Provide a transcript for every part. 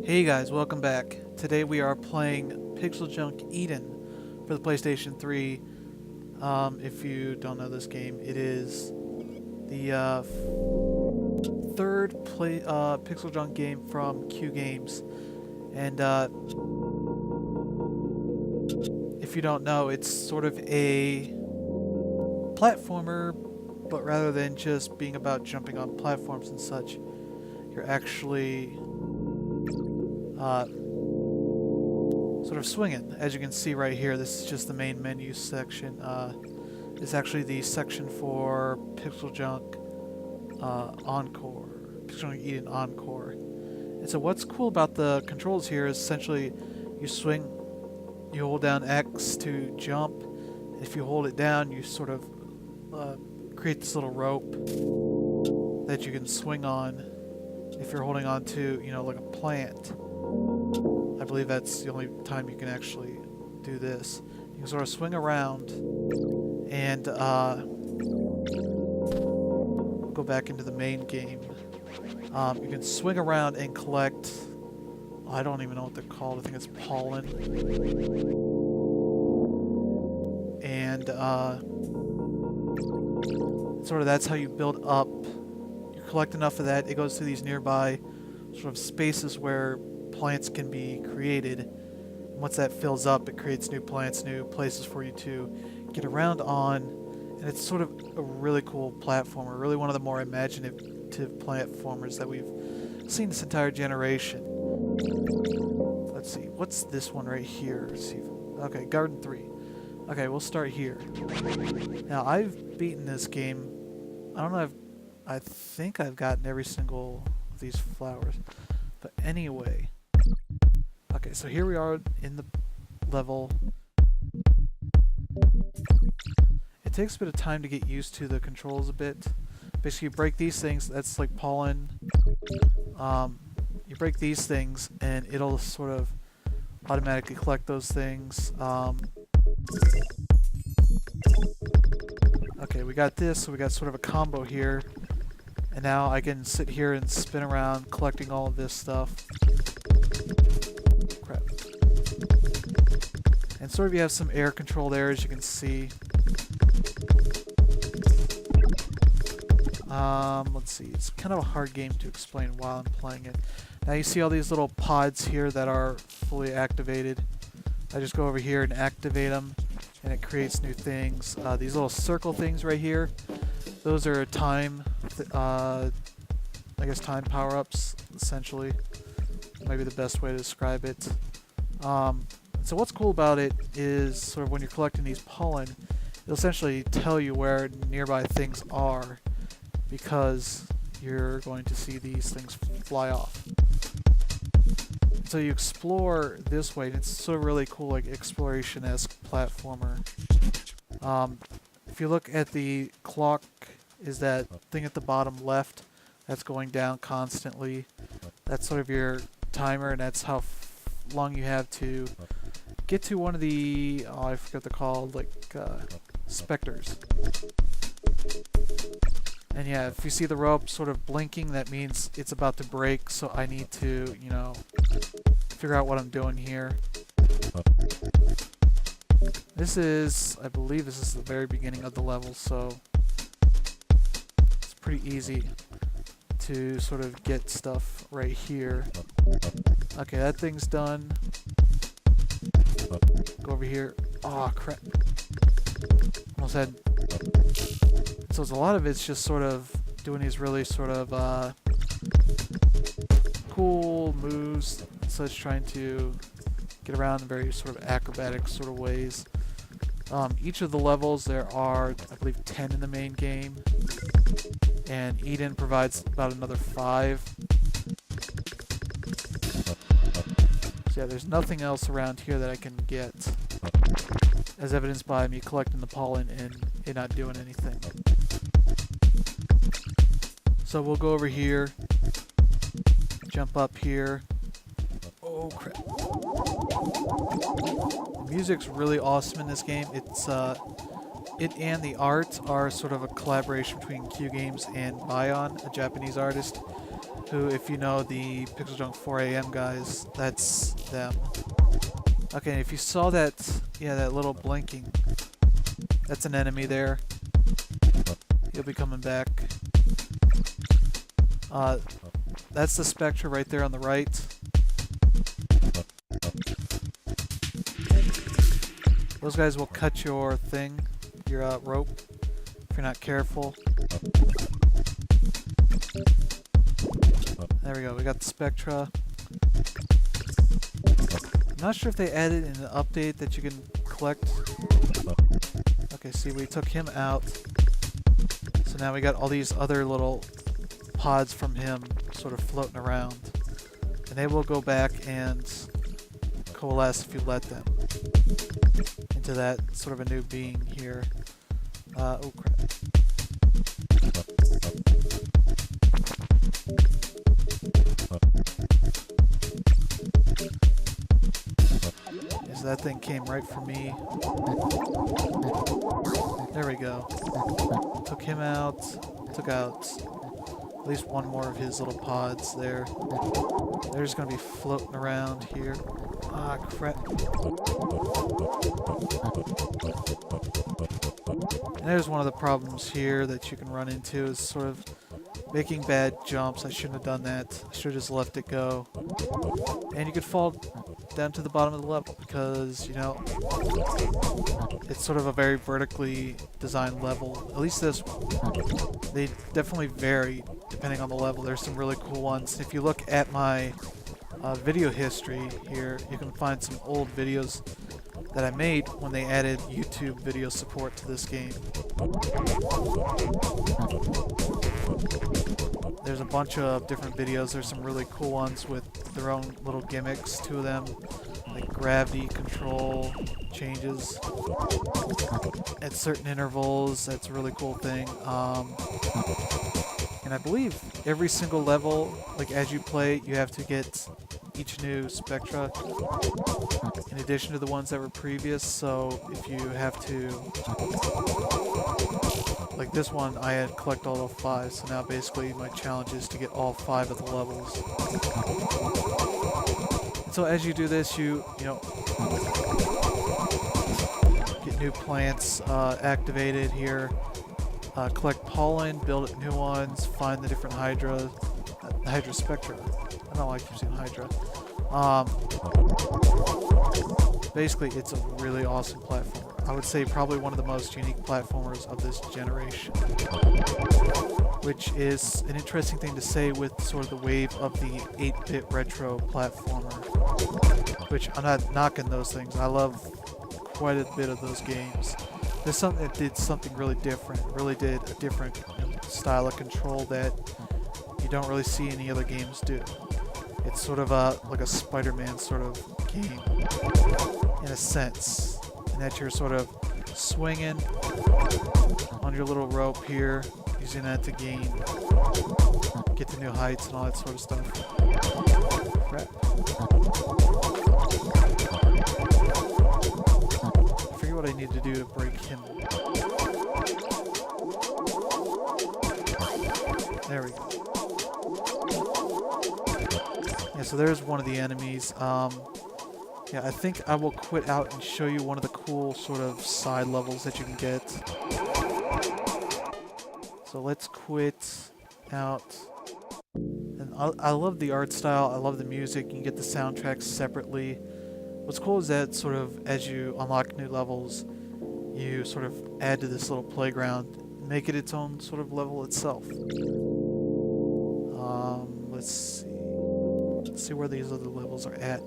Hey guys, welcome back. Today we are playing PixelJunk Eden for the PlayStation 3. If you don't know this game, it is the third PixelJunk game from Q Games. And if you don't know, it's sort of a platformer, but rather than just being about jumping on platforms and such, you're actually sort of swinging. As you can see right here, this is just the main menu section. It's actually the section for PixelJunk Encore, PixelJunk Eden Encore. And so what's cool about the controls here is essentially you swing, you hold down X to jump. If you hold it down, you sort of create this little rope that you can swing on if you're holding on to, like a plant. I believe that's the only time you can actually do this. You can sort of swing around and go back into the main game. You can swing around and collect, I don't even know what they're called, I think it's pollen. And sort of that's how you build up. You collect enough of that, it goes to these nearby sort of spaces where plants can be created. And once that fills up, it creates new plants, new places for you to get around on, and it's sort of a really cool platformer, really one of the more imaginative platformers that we've seen this entire generation. Let's see, what's this one right here? Let's see. Okay, Garden 3. Okay, we'll start here. Now, I've beaten this game. I don't know, I think I've gotten every single of these flowers. But anyway, okay, so here we are in the level. It takes a bit of time to get used to the controls a bit. Basically, you break these things, that's like pollen. You break these things, and it'll sort of automatically collect those things. Okay, we got this, so we got sort of a combo here. And now I can sit here and spin around collecting all of this stuff. Crap. And sort of you have some air control there, as you can see. Let's see, it's kind of a hard game to explain while I'm playing it. Now you see all these little pods here that are fully activated. I just go over here and activate them, and it creates new things. These little circle things right here, those are time, I guess time power-ups, essentially. Maybe the best way to describe it. So what's cool about it is sort of when you're collecting these pollen, it'll essentially tell you where nearby things are, because you're going to see these things fly off. So you explore this way, and it's sort of really cool, like exploration-esque platformer. If you look at the clock, is that thing at the bottom left that's going down constantly. That's sort of your timer, and that's how long you have to get to one of the, oh, I forget what they're called, like specters. And yeah, if you see the rope sort of blinking, that means it's about to break, so I need to, figure out what I'm doing here. This is, I believe this is the very beginning of the level, so it's pretty easy to sort of get stuff right here. Okay, that thing's done. Go over here. Oh, crap. Almost had... So a lot of it's just sort of doing these really sort of cool moves, such trying to get around in very sort of acrobatic sort of ways. Each of the levels, there are, I believe, 10 in the main game, and Eden provides about another 5. So yeah, there's nothing else around here that I can get, as evidenced by me collecting the pollen and it not doing anything. So we'll go over here, jump up here. Oh crap. The music's really awesome in this game. It's it and the art are sort of a collaboration between Q Games and Bion, a Japanese artist, who, if you know the PixelJunk 4am guys, that's them. Okay, if you saw that, yeah, that little blinking, that's an enemy there. He'll be coming back. That's the Spectre right there on the right. Those guys will cut your thing, your rope, if you're not careful. There we go, we got the Spectra. I'm not sure if they added in an update that you can collect. Okay, see, we took him out. So now we got all these other little pods from him sort of floating around. And they will go back and coalesce if you let them into that sort of a new being here. Oh crap. Yes, that thing came right for me. There we go. Took him out. Took out at least one more of his little pods there. They're just going to be floating around here. Ah, crap. And there's one of the problems here that you can run into is sort of making bad jumps. I shouldn't have done that. I should have just left it go. And you could fall down to the bottom of the level because, you know, it's sort of a very vertically designed level. At least this one. They definitely vary depending on the level. There's some really cool ones. If you look at my video history here, you can find some old videos that I made when they added YouTube video support to this game. There's a bunch of different videos. There's some really cool ones with their own little gimmicks to them, like gravity control changes at certain intervals. That's a really cool thing. And I believe every single level, like as you play, you have to get each new Spectra in addition to the ones that were previous. So if you have to, like this one, I had collect all 5. So now basically my challenge is to get all 5 of the levels. So as you do this, you know, get new plants activated here. Collect pollen, build new ones, find the different Hydra Spectra. I don't know why I keep saying Hydra. Basically, it's a really awesome platformer. I would say probably one of the most unique platformers of this generation. Which is an interesting thing to say with sort of the wave of the 8-bit retro platformer. Which, I'm not knocking those things. I love quite a bit of those games. There's something that did something really different, really did a different style of control that you don't really see any other games do. It's sort of like a Spider-Man sort of game, in a sense, in that you're sort of swinging on your little rope here, using that to get to new heights and all that sort of stuff. Crap. What I need to do to break him. There we go. Yeah, so there's one of the enemies. Yeah, I think I will quit out and show you one of the cool sort of side levels that you can get. So let's quit out. And I love the art style. I love the music. You can get the soundtracks separately. What's cool is that sort of as you unlock new levels, you sort of add to this little playground, make it its own sort of level itself. Let's see. Let's see where these other levels are at.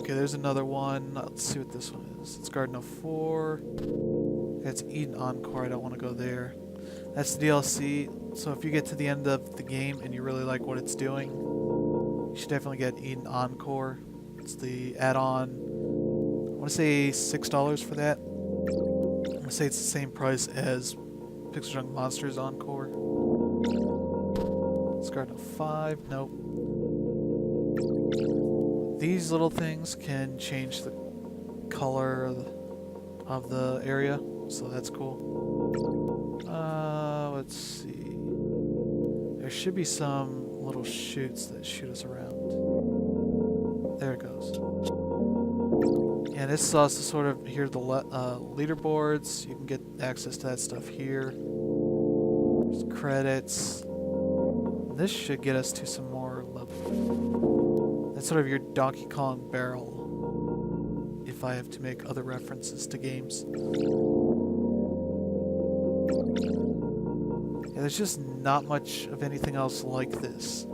Okay, there's another one. Let's see what this one is. It's Garden of 4. It's Eden Encore. I don't want to go there. That's the DLC. So if you get to the end of the game and you really like what it's doing, you should definitely get Eden Encore. It's the add-on. I want to say $6 for that. I'm going to say it's the same price as PixelJunk Monsters Encore. It's Garden of 5. Nope. These little things can change the color of of the area, so that's cool. Let's see. There should be some little chutes that shoot us around. There it goes. And this is also sort of, here are the leaderboards. You can get access to that stuff here. There's credits. This should get us to some more level. That's sort of your Donkey Kong barrel, if I have to make other references to games. Yeah, there's just not much of anything else like this.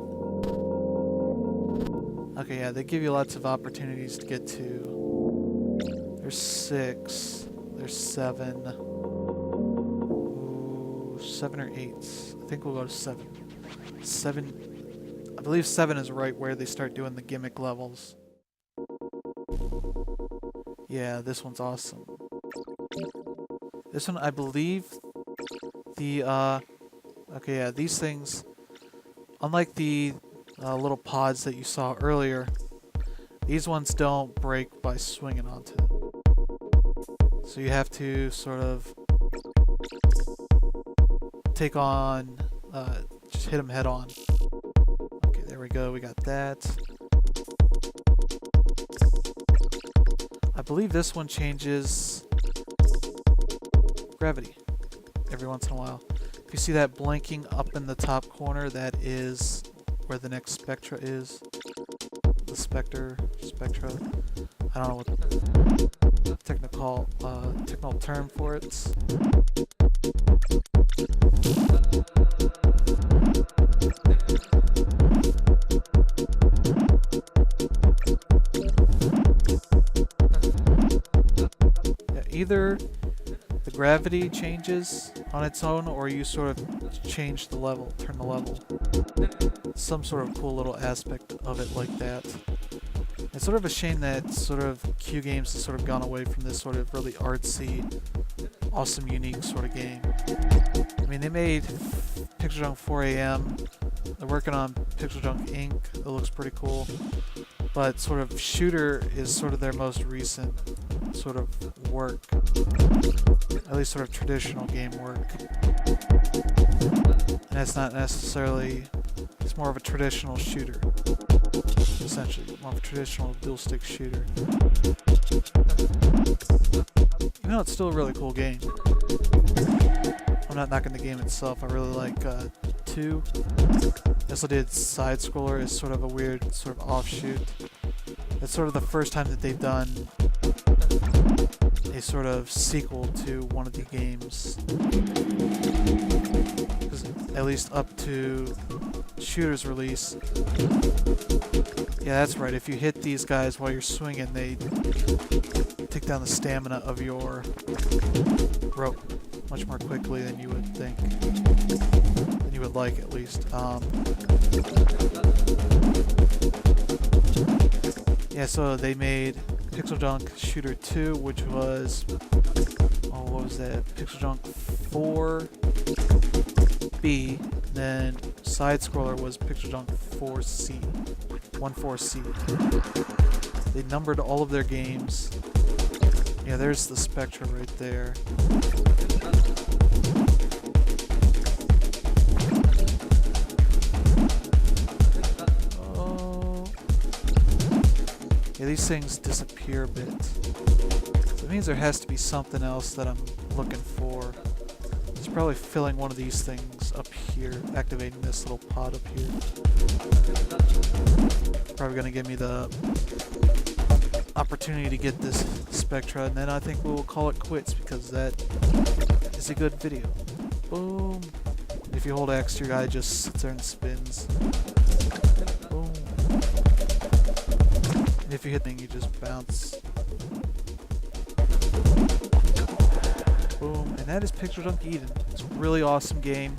Okay, yeah, they give you lots of opportunities to get to. There's 6. There's 7. Ooh, 7 or 8. I think we'll go to 7. 7. I believe 7 is right where they start doing the gimmick levels. Yeah, this one's awesome. This one, I believe the, okay, yeah, these things, unlike the little pods that you saw earlier, these ones don't break by swinging onto them. So you have to sort of take on, just hit them head on. Okay, there we go, we got that. I believe this one changes gravity every once in a while. If you see that blinking up in the top corner, that is where the next spectra is. The spectra. I don't know what the technical term for it is. Yeah, either the gravity changes on its own, or you sort of change the level, turn the level. Some sort of cool little aspect of it like that. It's sort of a shame that sort of Q Games has sort of gone away from this sort of really artsy, awesome, unique sort of game. I mean, they made PixelJunk 4AM. They're working on PixelJunk Inc. It looks pretty cool. But sort of shooter is sort of their most recent sort of work. At least sort of traditional game work. And that's not necessarily, it's more of a traditional shooter. Essentially, more of a traditional dual stick shooter. Even though it's still a really cool game. I'm not knocking the game itself, I really like 2. They also did Side Scroller as sort of a weird sort of offshoot. It's sort of the first time that they've done a sort of sequel to one of the games. Because at least up to Shooter's release. Yeah, that's right. If you hit these guys while you're swinging, they take down the stamina of your rope much more quickly than you would think. Than you would like, at least. Yeah, so they made PixelJunk Shooter 2, which was, oh, what was that? PixelJunk 4B. Then Side Scroller was PixelJunk 4C. 14C. They numbered all of their games. Yeah, there's the Spectra right there. Yeah, these things disappear a bit. So it means there has to be something else that I'm looking for. It's probably filling one of these things up here, activating this little pod up here. Probably going to give me the opportunity to get this Spectra, and then I think we will call it quits, because that is a good video. Boom. If you hold X, your guy just sits there and spins. Boom. And if you hit thing, you just bounce. Boom. And that is PixelJunk Eden. It's a really awesome game.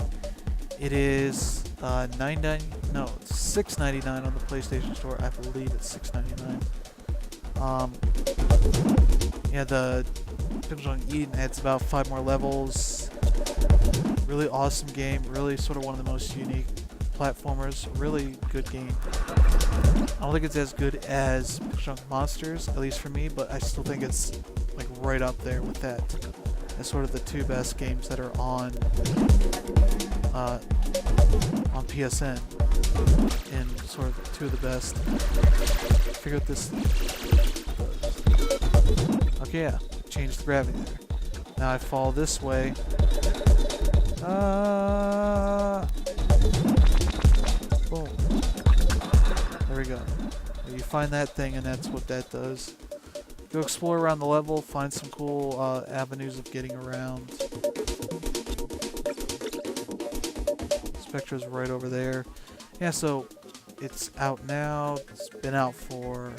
It is it's $6.99 on the PlayStation Store. I believe it's $6.99. Yeah, the PixelJunk Eden adds about 5 more levels. Really awesome game. Really sort of one of the most unique platformers. Really good game. I don't think it's as good as PixelJunk Monsters, at least for me, but I still think it's like right up there with that. As sort of the two best games that are on PSN, and sort of two of the best. Figure out this. Okay, yeah, change the gravity there. Now I fall this way. Boom. There we go. You find that thing, and that's what that does. Go explore around the level, find some cool avenues of getting around. Spectra's right over there. Yeah, so it's out now. It's been out for,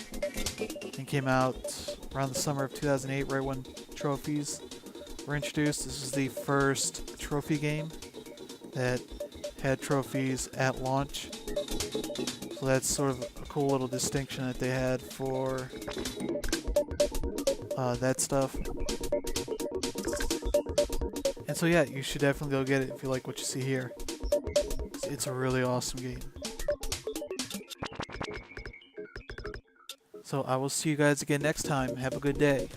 it came out around the summer of 2008, right when trophies were introduced. This is the first trophy game that had trophies at launch. So that's sort of a cool little distinction that they had for that stuff. And so yeah, you should definitely go get it if you like what you see here. It's a really awesome game. So I will see you guys again next time. Have a good day.